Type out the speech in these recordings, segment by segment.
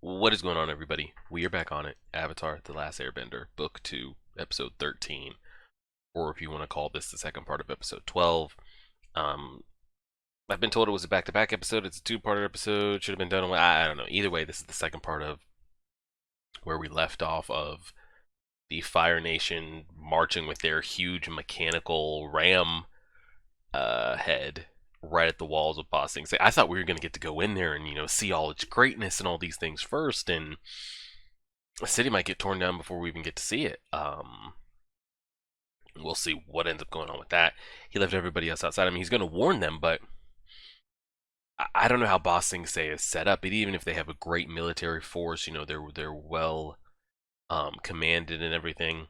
What is going on, everybody? We are back on it. Avatar: The Last Airbender, Book 2, Episode 13, or if you want to call this the second part of Episode 12. Um, I've been told it was a back-to-back episode. It's a two-part episode. Should have been done. I don't know. Either way, this is the second part of where we left off of the Fire Nation marching with their huge mechanical ram head right at the walls of Ba Sing Se. I thought we were going to get to go in there and see all its greatness and all these things first, and the city might get torn down before we even get to see it. We'll see what ends up going on with that. He left everybody else outside. I mean, he's going to warn them, but I don't know how Ba Sing Se is set up. But even if they have a great military force, they're well commanded and everything.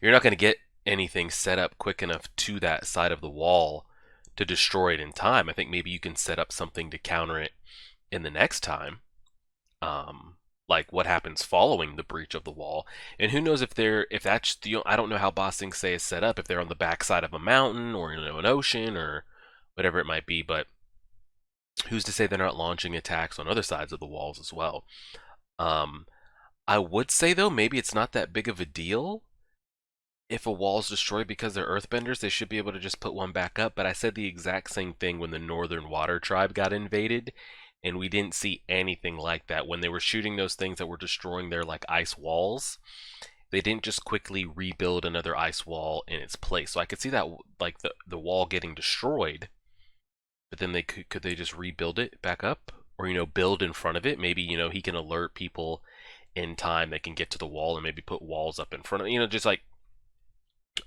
You're not going to get anything set up quick enough to that side of the wall to destroy it in time. I think maybe you can set up something to counter it in the next time. Like what happens following the breach of the wall, and who knows if that's the, I don't know how Ba Sing Se is set up, if they're on the backside of a mountain or an ocean or whatever it might be, but who's to say they're not launching attacks on other sides of the walls as well. I would say though, maybe it's not that big of a deal if a wall's destroyed because they're earthbenders. They should be able to just put one back up, but I said the exact same thing when the Northern Water Tribe got invaded, and we didn't see anything like that. When they were shooting those things that were destroying their like ice walls, they didn't just quickly rebuild another ice wall in its place. So I could see that, like the wall getting destroyed, but then they could they just rebuild it back up, or build in front of it. Maybe he can alert people in time that can get to the wall and maybe put walls up in front of just like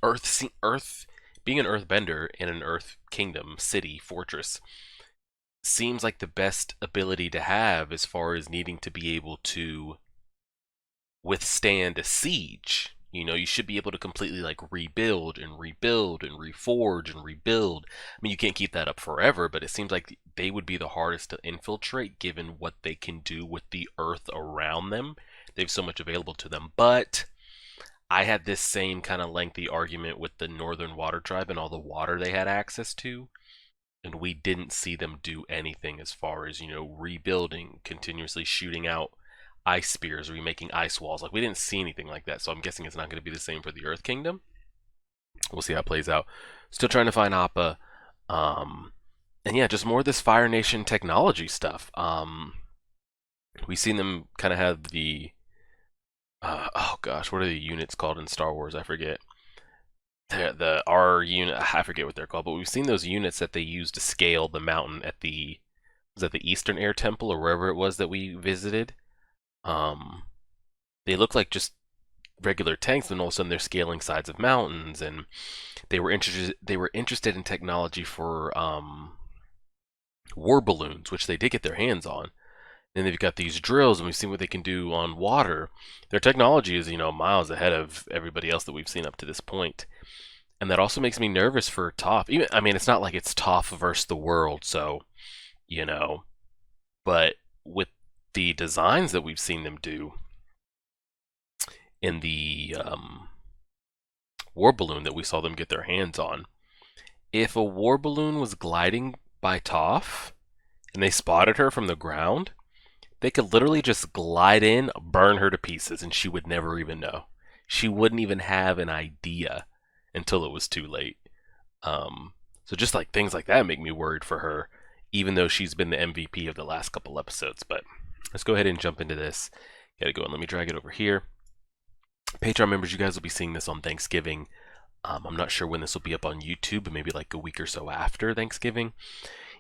Earth being an earthbender in an earth kingdom, city, fortress seems like the best ability to have as far as needing to be able to withstand a siege. You should be able to completely like rebuild and rebuild and reforge and rebuild. I mean, you can't keep that up forever, but it seems like they would be the hardest to infiltrate given what they can do with the earth around them. They have so much available to them. But I had this same kind of lengthy argument with the Northern Water Tribe and all the water they had access to, and we didn't see them do anything as far as rebuilding, continuously shooting out ice spears, remaking ice walls. Like, we didn't see anything like that, so I'm guessing it's not going to be the same for the Earth Kingdom. We'll see how it plays out. Still trying to find Appa, and yeah, just more of this Fire Nation technology stuff. We've seen them kind of have the oh gosh, what are the units called in Star Wars? I forget. The R unit, I forget what they're called, but we've seen those units that they use to scale the mountain at was that the Eastern Air Temple or wherever it was that we visited. They look like just regular tanks, and all of a sudden they're scaling sides of mountains, and they were interested in technology for war balloons, which they did get their hands on. Then they've got these drills, and we've seen what they can do on water. Their technology is, miles ahead of everybody else that we've seen up to this point. And that also makes me nervous for Toph. Even, I mean, it's not like it's Toph versus the world, so, but with the designs that we've seen them do in the war balloon that we saw them get their hands on, if a war balloon was gliding by Toph and they spotted her from the ground, they could literally just glide in, burn her to pieces, and she would never even know. She wouldn't even have an idea until it was too late. So just like things like that make me worried for her, even though she's been the MVP of the last couple episodes. But let's go ahead and jump into this. Gotta go and let me drag it over here. Patreon members, you guys will be seeing this on Thanksgiving. I'm not sure when this will be up on YouTube, but maybe like a week or so after Thanksgiving.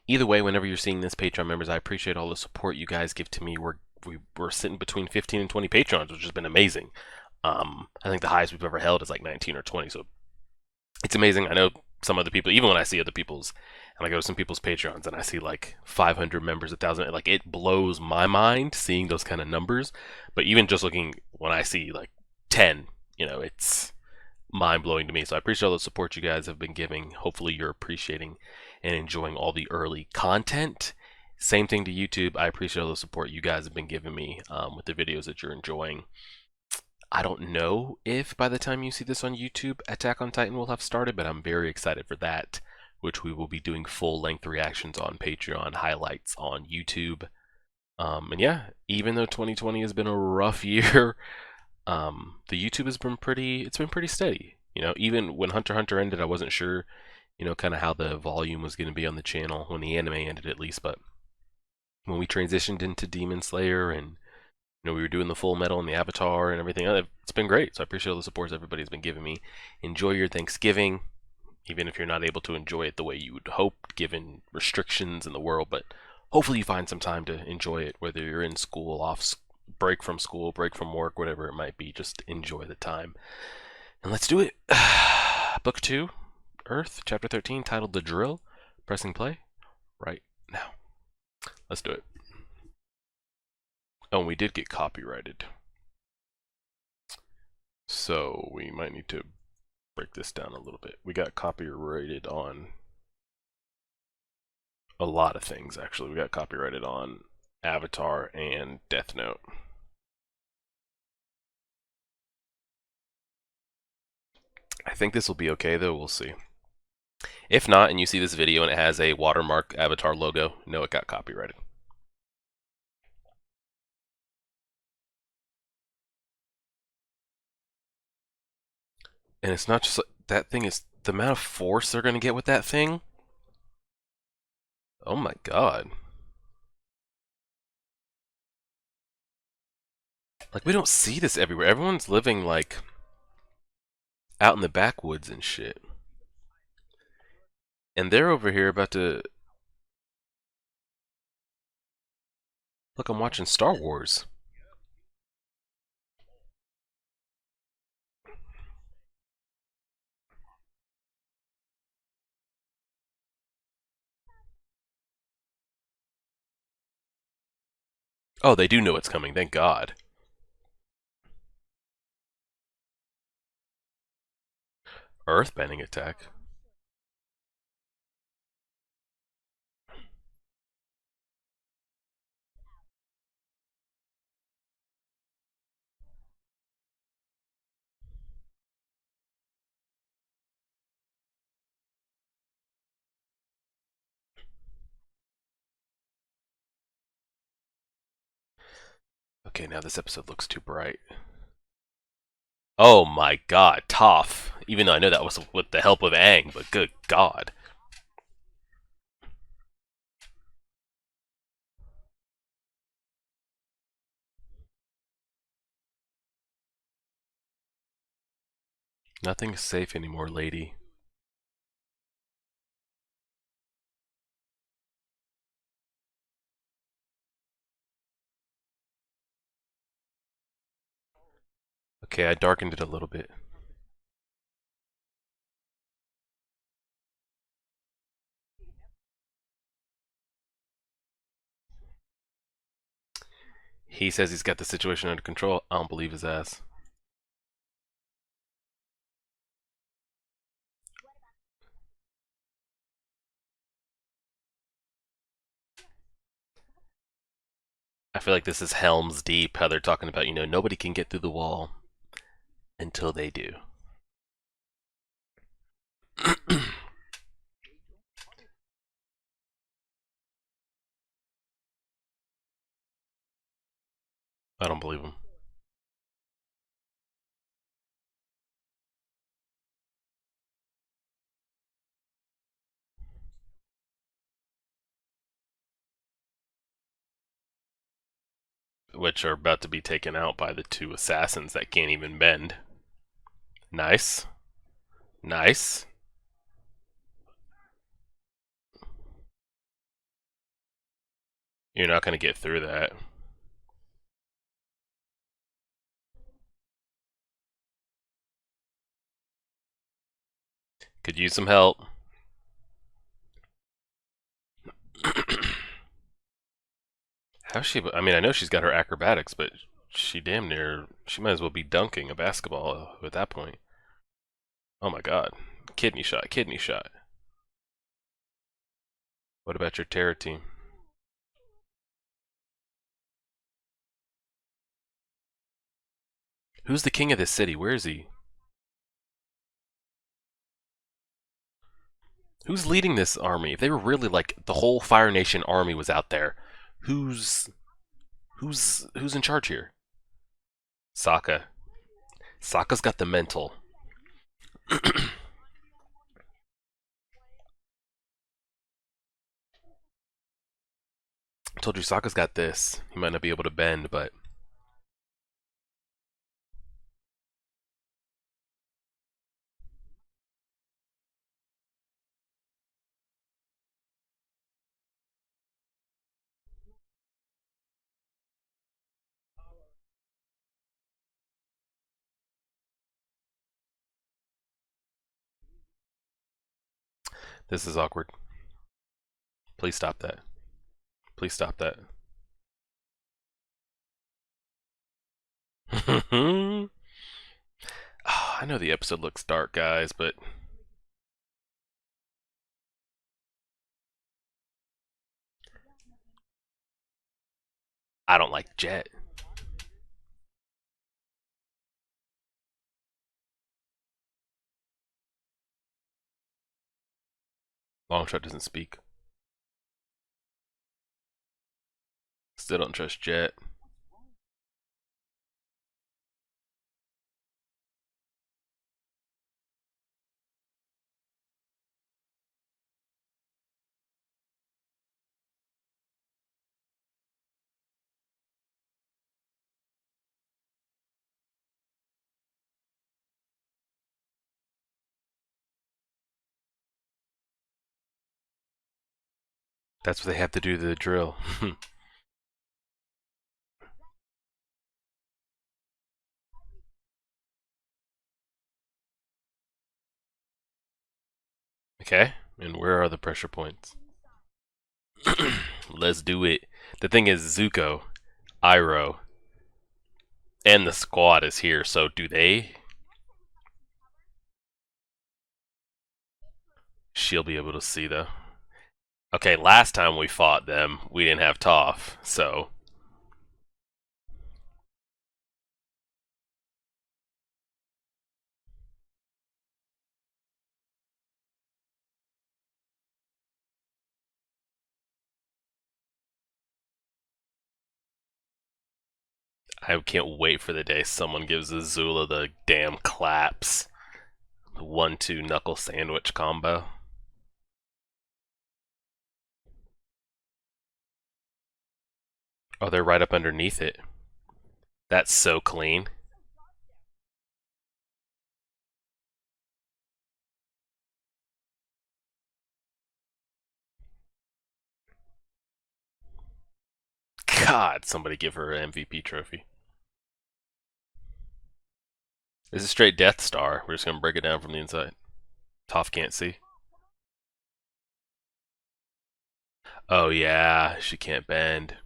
Either way, whenever you're seeing this, Patreon members, I appreciate all the support you guys give to me. We're sitting between 15 and 20 Patrons, which has been amazing. I think the highest we've ever held is like 19 or 20, so it's amazing. I know some other people, even when I see other people's, and I go to some people's Patreons and I see like 500 members, 1,000, like it blows my mind seeing those kind of numbers. But even just looking, when I see like 10, it's mind-blowing to me. So I appreciate all the support you guys have been giving. Hopefully you're appreciating and enjoying all the early content. Same thing to YouTube. I appreciate all the support you guys have been giving me with the videos that you're enjoying. I don't know if by the time you see this on YouTube, Attack on Titan will have started, but I'm very excited for that, which we will be doing full-length reactions on Patreon, highlights on YouTube. And yeah, even though 2020 has been a rough year, the YouTube has been it's been pretty steady. You know, even when Hunter x Hunter ended, I wasn't sure, you know, kind of how the volume was going to be on the channel when the anime ended, at least. But when we transitioned into Demon Slayer and you know we were doing the Full Metal and the Avatar and everything, it's been great. So I appreciate all the support everybody's been giving me. Enjoy your Thanksgiving, even if you're not able to enjoy it the way you would hope, given restrictions in the world. But hopefully you find some time to enjoy it, whether you're in school, break from school, break from work, whatever it might be. Just enjoy the time. And let's do it. Book 2, Earth, Chapter 13, titled The Drill. Pressing play right now. Let's do it. Oh, and we did get copyrighted. So we might need to break this down a little bit. We got copyrighted on a lot of things, actually. We got copyrighted on Avatar and Death Note. I think this will be okay, though. We'll see. If not, and you see this video and it has a watermark Avatar logo, know it got copyrighted. And it's not just like, that thing is the amount of force they're going to get with that thing. Oh my god. Like, we don't see this everywhere. Everyone's living, like, out in the backwoods and shit. And they're over here about to... Look, I'm watching Star Wars. Oh, they do know it's coming, thank God. Earthbending attack. Okay, now this episode looks too bright. Oh my god, Toph. Even though I know that was with the help of Aang, but good god. Nothing's safe anymore, lady. Okay, I darkened it a little bit. He says he's got the situation under control. I don't believe his ass. I feel like this is Helm's Deep, how they're talking about, you know, nobody can get through the wall until they do. I don't believe him. Which are about to be taken out by the two assassins that can't even bend. Nice. Nice. You're not going to get through that. Could use some help. How's she? I mean, I know she's got her acrobatics, but she damn near. She might as well be dunking a basketball at that point. Oh my god. Kidney shot, kidney shot. What about your terror team? Who's the king of this city? Where is he? Who's leading this army? If they were really like the whole Fire Nation army was out there, who's Who's in charge here? Sokka. Sokka's got the mental. I told you Sokka's got this. He might not be able to bend, but this is awkward. Please stop that. Please stop that. Oh, I know the episode looks dark, guys, but I don't like Jet. Longshot doesn't speak. Still don't trust Jet. That's what they have to do to the drill. Okay, and where are the pressure points? Let's do it. The thing is, Zuko, Iroh, and the squad is here, so do they? She'll be able to see, though. Okay, last time we fought them, we didn't have Toph, so I can't wait for the day someone gives Azula the damn claps. 1-2 knuckle sandwich combo. Oh, they're right up underneath it. That's so clean. God, somebody give her an MVP trophy. This is straight Death Star. We're just gonna break it down from the inside. Toph can't see. Oh yeah, she can't bend.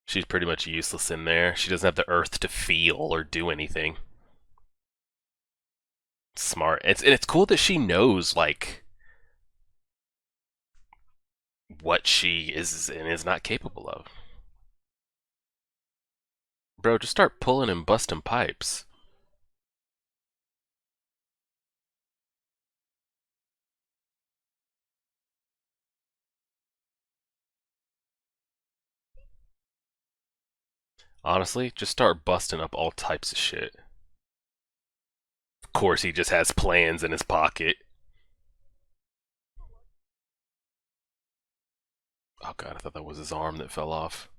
She's pretty much useless in there. She doesn't have the earth to feel or do anything. Smart. It's cool that she knows like what she is and is not capable of. Bro, just start pulling and busting pipes. Honestly, just start busting up all types of shit. Of course, he just has plans in his pocket. Oh god, I thought that was his arm that fell off.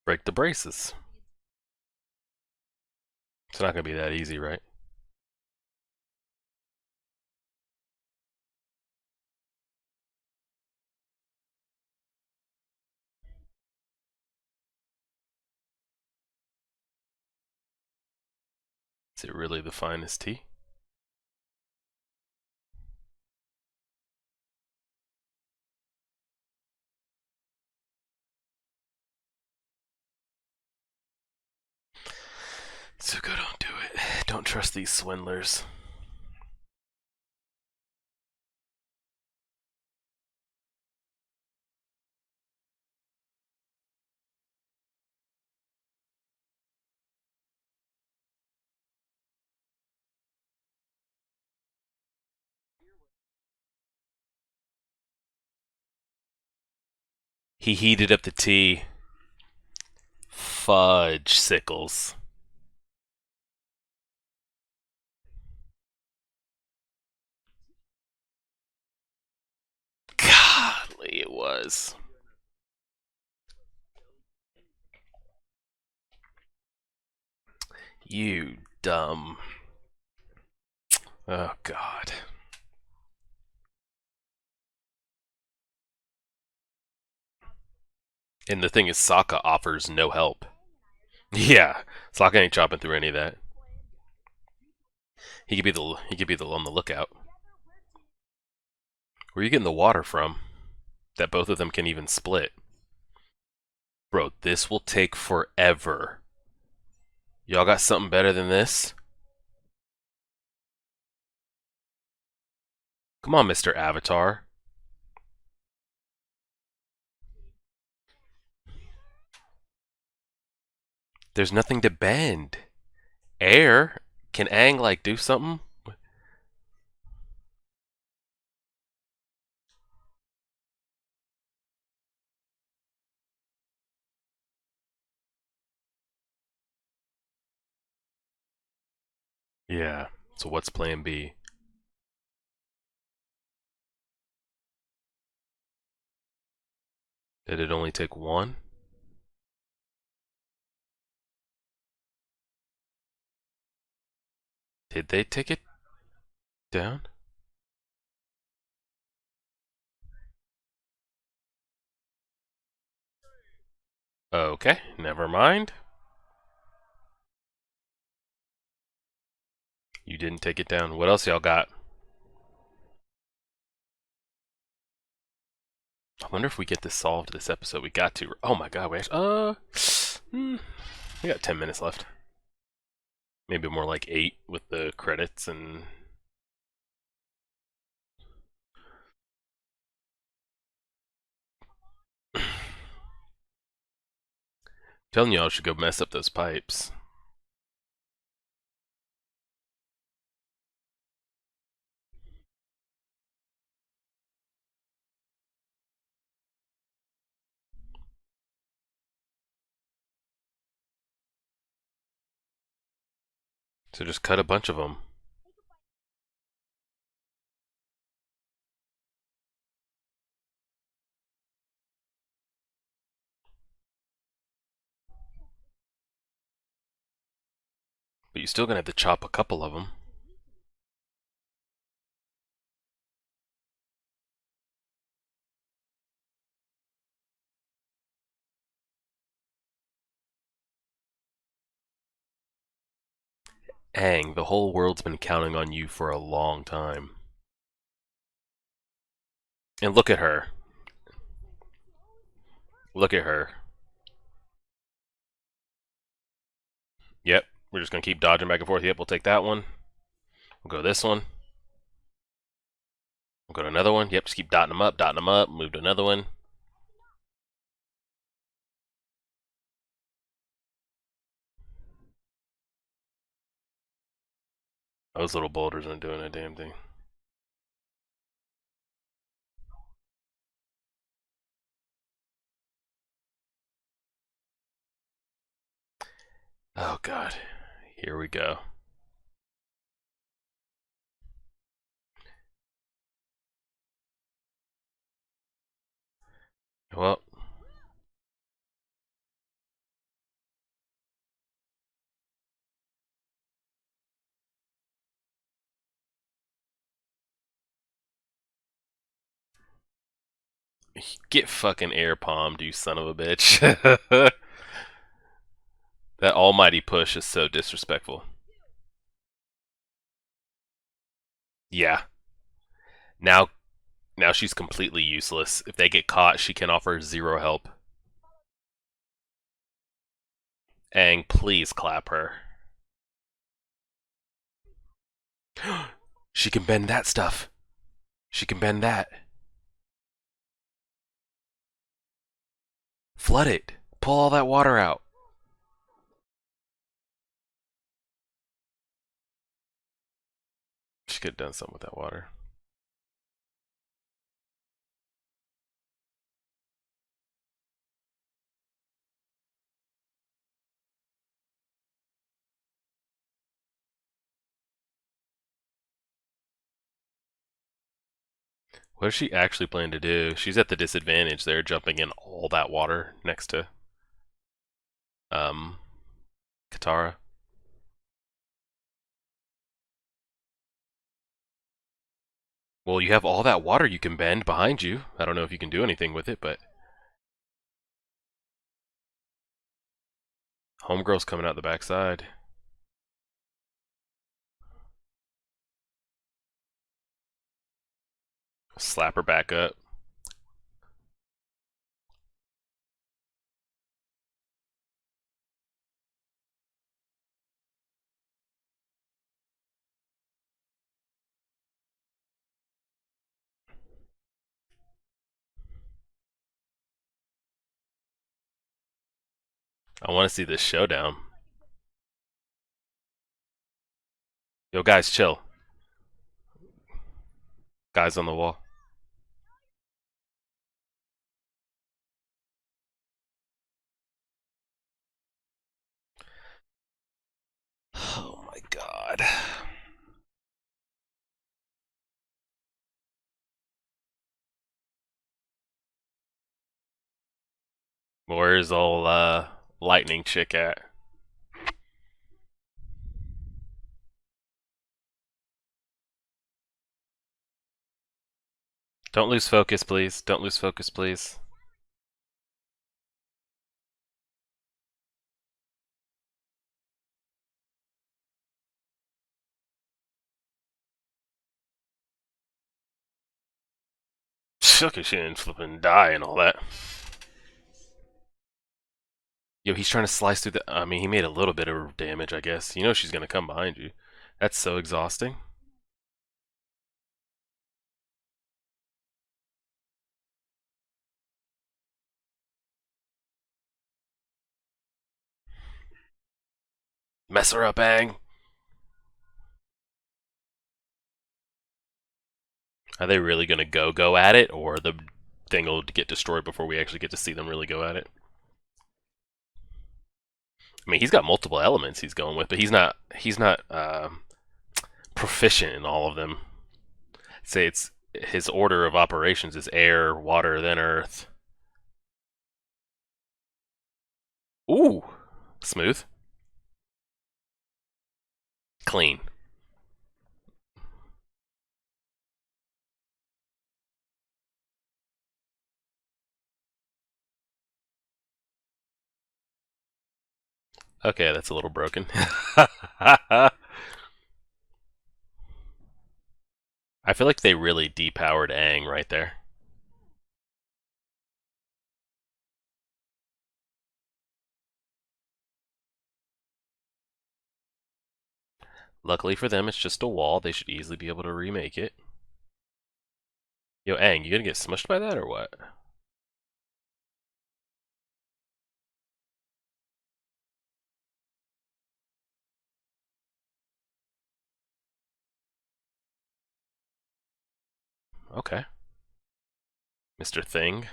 Break the braces. It's not gonna be that easy, right? Is it really the finest tea? Zuko, don't do it. Don't trust these swindlers. He heated up the tea. Fudge sickles. Godly it was. You dumb. Oh, God. And the thing is, Sokka offers no help. Yeah, Sokka ain't chopping through any of that. He could be the on the lookout. Where are you getting the water from? That both of them can even split. Bro, this will take forever. Y'all got something better than this? Come on, Mr. Avatar. There's nothing to bend. Air? Can Aang, like, do something? Yeah. So what's plan B? Did it only take one? Did they take it down? Okay, never mind. You didn't take it down. What else y'all got? I wonder if we get this solved this episode. We got to. Oh my god, we actually, we got 10 minutes left. Maybe more like 8 with the credits and. Telling y'all should go mess up those pipes. So just cut a bunch of them. But you're still gonna have to chop a couple of them. Aang, the whole world's been counting on you for a long time. And look at her. Look at her. Yep, we're just gonna keep dodging back and forth. Yep, we'll take that one. We'll go this one. We'll go to another one. Yep, just keep dotting them up, move to another one. Those little boulders aren't doing a damn thing. Oh god. Here we go. Well, get fucking air palmed, you son of a bitch. That almighty push is so disrespectful. Yeah. Now now she's completely useless. If they get caught, she can offer zero help. Aang, please clap her. She can bend that stuff. She can bend that. Flood it. Pull all that water out. She could have done something with that water. What does she actually plan to do? She's at the disadvantage there, jumping in all that water next to um Katara. Well, you have all that water you can bend behind you. I don't know if you can do anything with it, but Homegirl's coming out the backside. Slap her back up. I want to see this showdown. Yo, guys, chill. Guys on the wall. Oh my god. Where's old lightning chick at? Don't lose focus, please. Don't lose focus, please. Shook she didn't flipping die and all that. Yo, he's trying to slice through the. I mean, he made a little bit of damage, I guess. You know she's gonna come behind you. That's so exhausting. Mess her up, Aang. Are they really gonna go at it, or the thing will get destroyed before we actually get to see them really go at it? I mean, he's got multiple elements he's going with, but he's not proficient in all of them. Say it's his order of operations is air, water, then earth. Ooh, smooth, clean. Okay, that's a little broken. I feel like they really depowered Aang right there. Luckily for them, it's just a wall. They should easily be able to remake it. Yo, Aang, you gonna get smushed by that or what? Okay. Mr. Thing.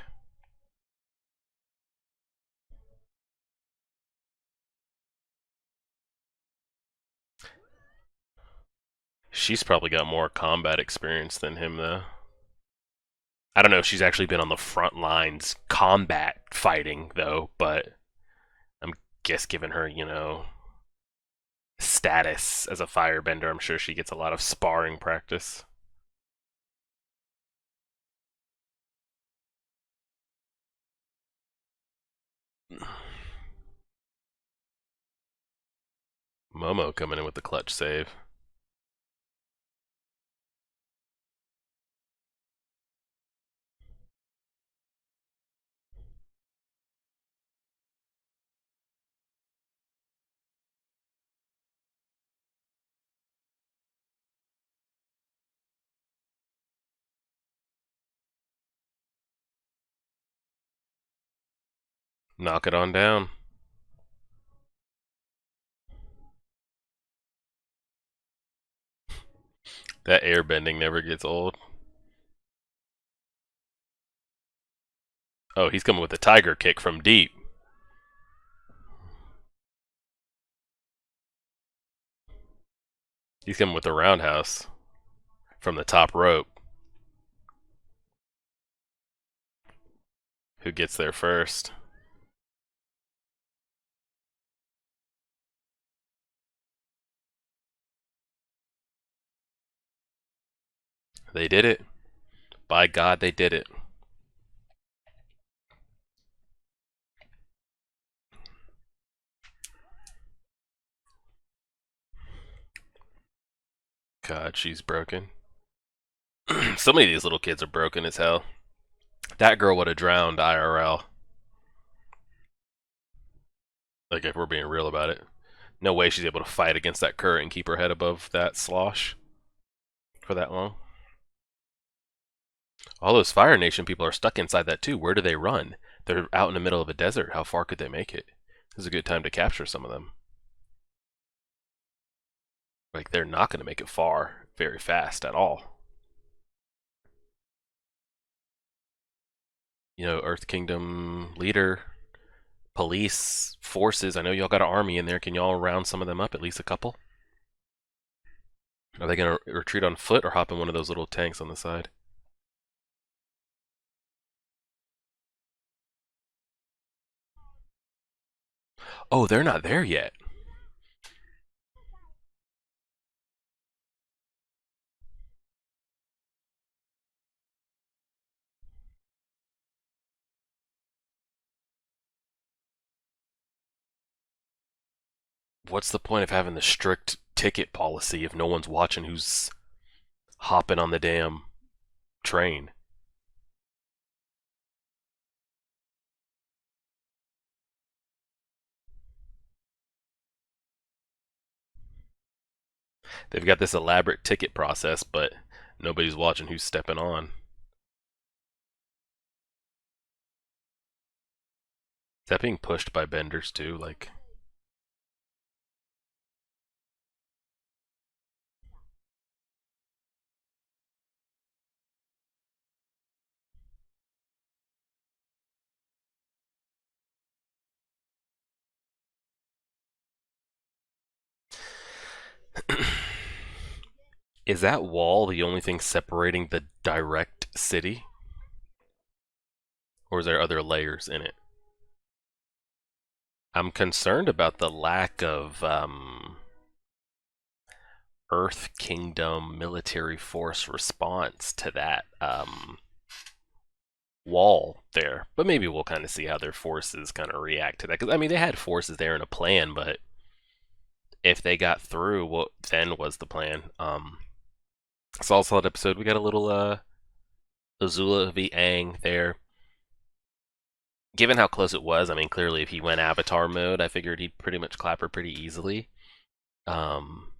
She's probably got more combat experience than him, though. I don't know if she's actually been on the front lines combat fighting, though, but I'm guess given her, status as a firebender, I'm sure she gets a lot of sparring practice. Momo coming in with the clutch save. Knock it on down. That airbending never gets old. Oh, he's coming with a tiger kick from deep. He's coming with a roundhouse from the top rope. Who gets there first? They did it. By God, they did it. God, she's broken. So many of these little kids are broken as hell. That girl would have drowned IRL. Like, if we're being real about it. No way she's able to fight against that current and keep her head above that slosh for that long. All those Fire Nation people are stuck inside that too. Where do they run? They're out in the middle of a desert. How far could they make it? This is a good time to capture some of them. Like, they're not going to make it far very fast at all. You know, Earth Kingdom leader, police, forces. I know y'all got an army in there. Can y'all round some of them up? At least a couple? Are they going to retreat on foot or hop in one of those little tanks on the side? Oh, they're not there yet. What's the point of having the strict ticket policy if no one's watching who's hopping on the damn train? They've got this elaborate ticket process, but nobody's watching who's stepping on. Is that being pushed by benders too? Like, is that wall the only thing separating the direct city? Or is there other layers in it? I'm concerned about the lack of Earth Kingdom military force response to that wall there. But maybe we'll kind of see how their forces kind of react to that. Because, I mean, they had forces there in a plan, but if they got through, what then was the plan? Solid episode. We got a little Azula v Aang there. Given how close it was, I mean, clearly if he went Avatar mode, I figured he'd pretty much clap her pretty easily. I'm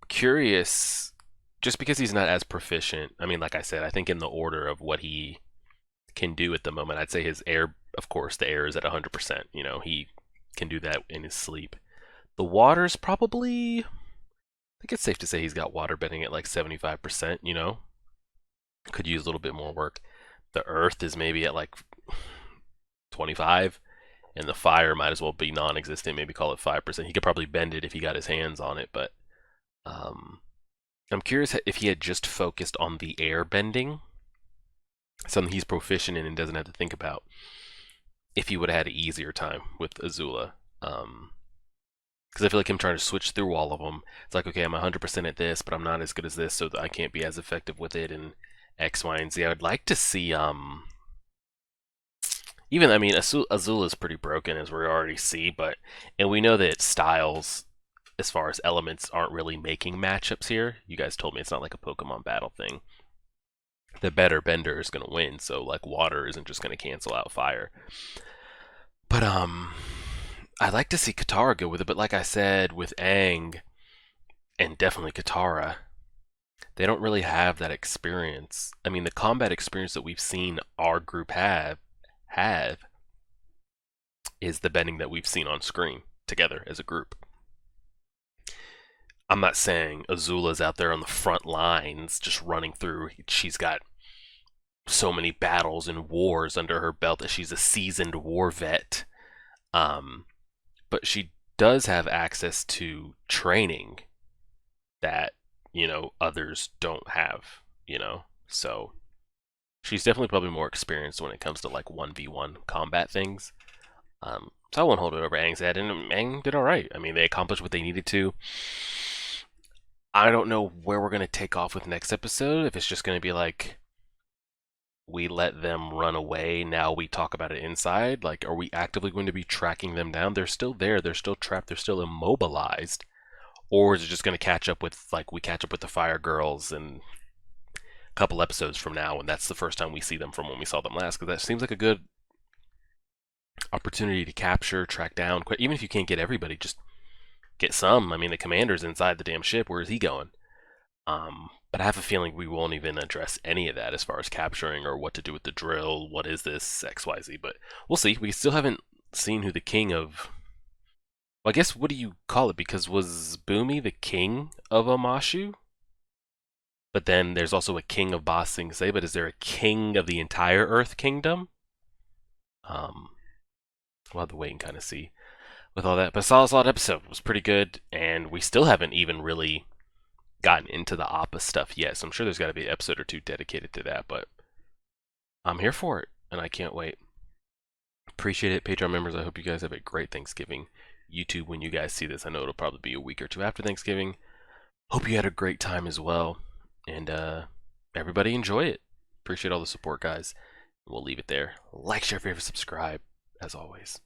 curious, just because he's not as proficient. I mean, like I said, I think in the order of what he can do at the moment, I'd say his air, of course, the air is at 100%. You know, he can do that in his sleep. The water's probably, I think it's safe to say he's got water bending at like 75%, you know? Could use a little bit more work. The earth is maybe at like 25, and the fire might as well be non-existent. Maybe call it 5%. He could probably bend it if he got his hands on it, but I'm curious if he had just focused on the air bending, something he's proficient in and doesn't have to think about, if he would have had an easier time with Azula. Because I feel like him trying to switch through all of them, it's like, okay, I'm 100% at this, but I'm not as good as this, so I can't be as effective with it, and X, Y, and Z. I would like to see, even, I mean, Azula's pretty broken, as we already see, and we know that styles, as far as elements, aren't really making matchups here. You guys told me it's not like a Pokemon battle thing. The better bender is going to win, so, like, water isn't just going to cancel out fire. But, I'd like to see Katara go with it, but like I said, with Aang, and definitely Katara, they don't really have that experience. I mean, the combat experience that we've seen our group have is the bending that we've seen on screen together as a group. I'm not saying Azula's out there on the front lines just running through. She's got so many battles and wars under her belt that she's a seasoned war vet. But she does have access to training that, you know, others don't have, you know? So She's definitely probably more experienced when it comes to like 1v1 combat things. So I won't hold it over Aang's head, and Aang did all right. I mean, they accomplished what they needed to. I don't know where we're gonna take off with next episode. If it's just gonna be like we let them run away, now we talk about it inside. Like, are we actively going to be tracking them down? They're still there. They're still trapped. They're still immobilized. Or is it just going to catch up with, like, we catch up with the Fire Girls in a couple episodes from now, and that's the first time we see them from when we saw them last? Because that seems like a good opportunity to capture, track down. Even if you can't get everybody, just get some. I mean, the commander's inside the damn ship. Where is he going? But I have a feeling we won't even address any of that as far as capturing or what to do with the drill. What is this XYZ? But we'll see. We still haven't seen who the king of. Well, I guess what do you call it? Because was Boomy the king of Omashu? But then there's also a king of Ba Sing Se. But is there a king of the entire Earth Kingdom? We'll have to wait and kind of see with all that. But Solid episode was pretty good, and we still haven't even really gotten into the Appa stuff yet. So I'm sure there's got to be an episode or two dedicated to that. But I'm here for it, and I can't wait. Appreciate it, Patreon members. I hope you guys have a great Thanksgiving. YouTube, when you guys see this, I know it'll probably be a week or two after Thanksgiving. Hope you had a great time as well, and everybody enjoy it. Appreciate all the support, guys. We'll leave it there. Like, share, favorite, subscribe, as always.